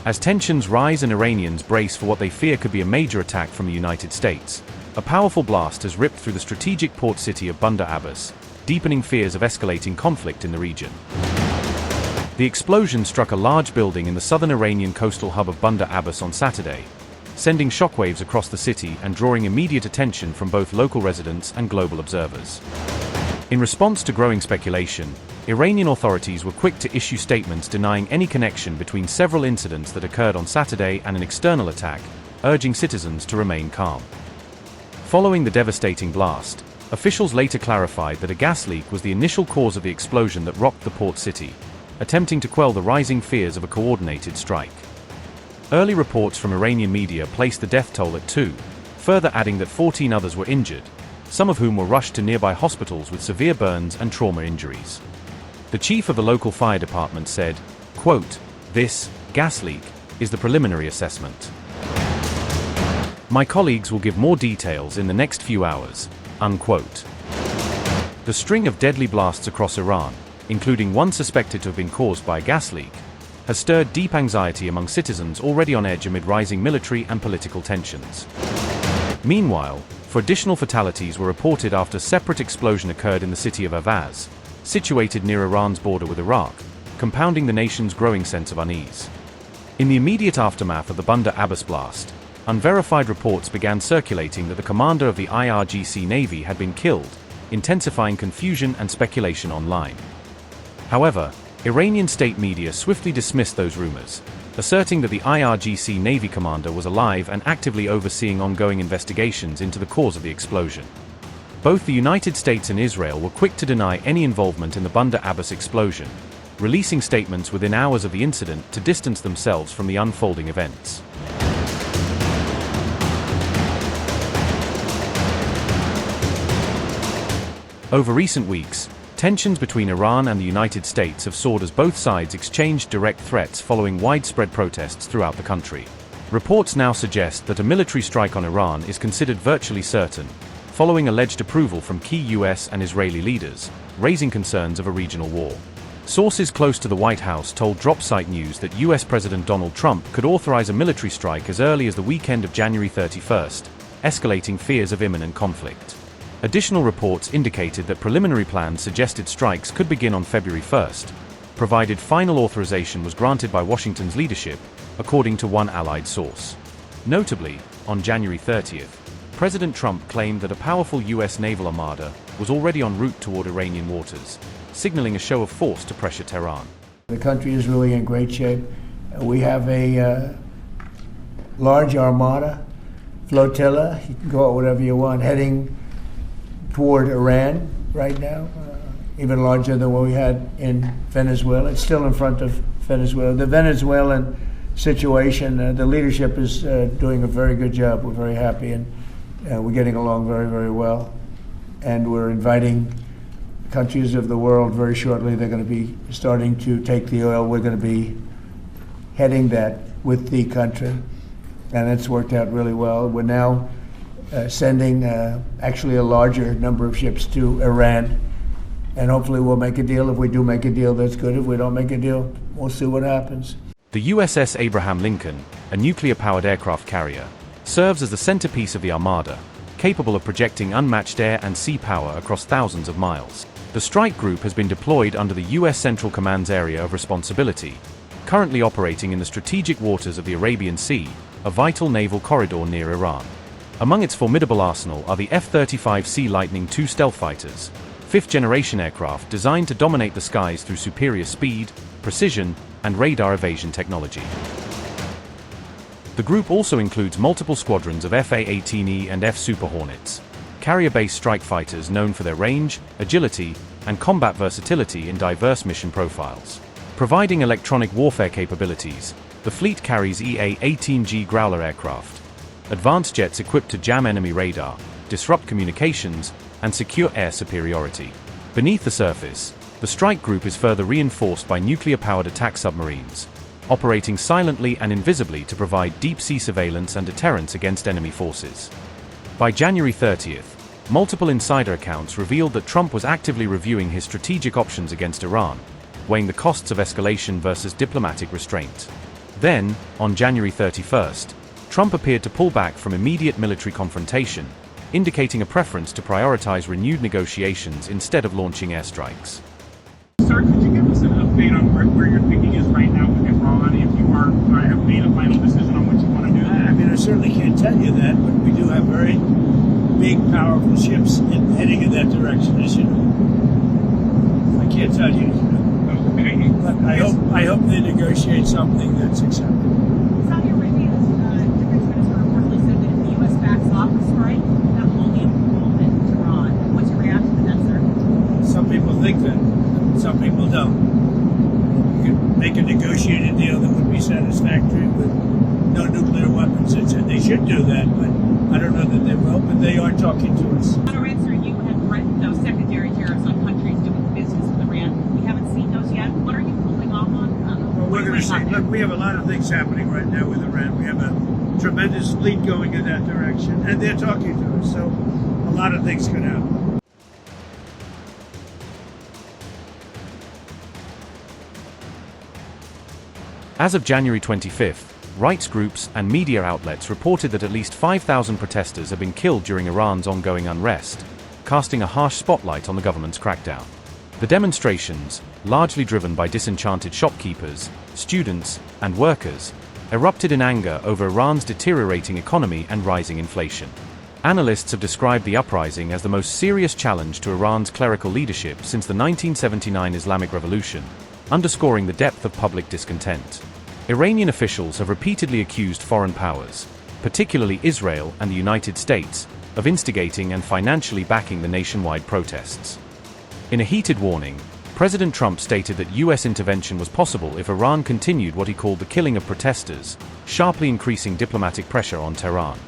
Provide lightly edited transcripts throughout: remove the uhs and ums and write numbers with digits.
As tensions rise and Iranians brace for what they fear could be a major attack from the United States, a powerful blast has ripped through the strategic port city of Bandar Abbas, deepening fears of escalating conflict in the region. The explosion struck a large building in the southern Iranian coastal hub of Bandar Abbas on Saturday, sending shockwaves across the city and drawing immediate attention from both local residents and global observers. In response to growing speculation, Iranian authorities were quick to issue statements denying any connection between several incidents that occurred on Saturday and an external attack, urging citizens to remain calm. Following the devastating blast, officials later clarified that a gas leak was the initial cause of the explosion that rocked the port city, attempting to quell the rising fears of a coordinated strike. Early reports from Iranian media placed the death toll at 2, further adding that 14 others were injured, some of whom were rushed to nearby hospitals with severe burns and trauma injuries. The chief of the local fire department said, quote, "This gas leak is the preliminary assessment. My colleagues will give more details in the next few hours," unquote. The string of deadly blasts across Iran, including one suspected to have been caused by a gas leak, has stirred deep anxiety among citizens already on edge amid rising military and political tensions. Meanwhile, additional fatalities were reported after a separate explosion occurred in the city of Avaz, situated near Iran's border with Iraq, compounding the nation's growing sense of unease. In the immediate aftermath of the Bandar Abbas blast, unverified reports began circulating that the commander of the IRGC Navy had been killed, intensifying confusion and speculation online. However, Iranian state media swiftly dismissed those rumors, asserting that the IRGC Navy commander was alive and actively overseeing ongoing investigations into the cause of the explosion. Both the United States and Israel were quick to deny any involvement in the Bandar Abbas explosion, releasing statements within hours of the incident to distance themselves from the unfolding events. Over recent weeks, tensions between Iran and the United States have soared as both sides exchanged direct threats following widespread protests throughout the country. Reports now suggest that a military strike on Iran is considered virtually certain, following alleged approval from key U.S. and Israeli leaders, raising concerns of a regional war. Sources close to the White House told DropSite News that U.S. President Donald Trump could authorize a military strike as early as the weekend of January 31st, escalating fears of imminent conflict. Additional reports indicated that preliminary plans suggested strikes could begin on February 1st, provided final authorization was granted by Washington's leadership, according to one allied source. Notably, on January 30th, President Trump claimed that a powerful U.S. naval armada was already en route toward Iranian waters, signaling a show of force to pressure Tehran. The country is really in great shape. We have a large armada, flotilla, you can call it whatever you want, heading toward Iran right now, even larger than what we had in Venezuela. It's still in front of Venezuela. The Venezuelan situation, the leadership is doing a very good job. We're very happy, and we're getting along very, very well. And we're inviting countries of the world very shortly. They're going to be starting to take the oil. We're going to be heading that with the country, and it's worked out really well. We're now sending actually a larger number of ships to Iran, and hopefully we'll make a deal. If we do make a deal, that's good. If we don't make a deal, we'll see what happens. The USS Abraham Lincoln, a nuclear-powered aircraft carrier, serves as the centerpiece of the Armada, capable of projecting unmatched air and sea power across thousands of miles. The strike group has been deployed under the U.S. Central Command's area of responsibility, currently operating in the strategic waters of the Arabian Sea, a vital naval corridor near Iran. Among its formidable arsenal are the F-35 Sea Lightning II stealth fighters, fifth-generation aircraft designed to dominate the skies through superior speed, precision, and radar evasion technology. The group also includes multiple squadrons of F-A-18E and F-Super Hornets, carrier-based strike fighters known for their range, agility, and combat versatility in diverse mission profiles. Providing electronic warfare capabilities, the fleet carries EA-18G Growler aircraft, advanced jets equipped to jam enemy radar, disrupt communications, and secure air superiority. Beneath the surface, the strike group is further reinforced by nuclear-powered attack submarines, operating silently and invisibly to provide deep-sea surveillance and deterrence against enemy forces. By January 30th, multiple insider accounts revealed that Trump was actively reviewing his strategic options against Iran, weighing the costs of escalation versus diplomatic restraint. Then, on January 31st, Trump appeared to pull back from immediate military confrontation, indicating a preference to prioritize renewed negotiations instead of launching airstrikes. Sir, could you give us an update on where your thinking is right now with Iran, if you have made a final decision on what you want to do? I mean, I certainly can't tell you that, but we do have very big, powerful ships heading in that direction, as you know. I can't tell you. Okay. But I hope they negotiate something that's acceptable. Saudi Arabia's defense minister reportedly said that if the U.S. backs off the strike, that will be involvement in Iran. What's your reaction to that, sir? Some people think that, some people don't. You could make a negotiated deal that would be satisfactory with no nuclear weapons. They should do that, but I don't know that they will. But they are talking to us. Answer, you had threatened those secondary tariffs on countries doing business with Iran. We haven't seen those yet. What are you holding off on? Well, we're going to see. Look, we have a lot of things happening right now with Iran. We have a tremendous fleet going in that direction, and they're talking to us. So a lot of things could happen. As of January 25th, rights groups and media outlets reported that at least 5,000 protesters have been killed during Iran's ongoing unrest, casting a harsh spotlight on the government's crackdown. The demonstrations, largely driven by disenchanted shopkeepers, students, and workers, erupted in anger over Iran's deteriorating economy and rising inflation. Analysts have described the uprising as the most serious challenge to Iran's clerical leadership since the 1979 Islamic Revolution, underscoring the depth of public discontent. Iranian officials have repeatedly accused foreign powers, particularly Israel and the United States, of instigating and financially backing the nationwide protests. In a heated warning, President Trump stated that U.S. intervention was possible if Iran continued what he called the killing of protesters, sharply increasing diplomatic pressure on Tehran.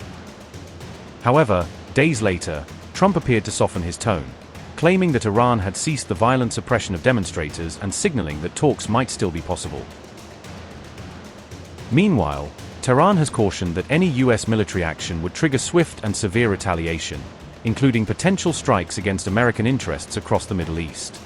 However, days later, Trump appeared to soften his tone, claiming that Iran had ceased the violent suppression of demonstrators and signaling that talks might still be possible. Meanwhile, Tehran has cautioned that any U.S. military action would trigger swift and severe retaliation, including potential strikes against American interests across the Middle East.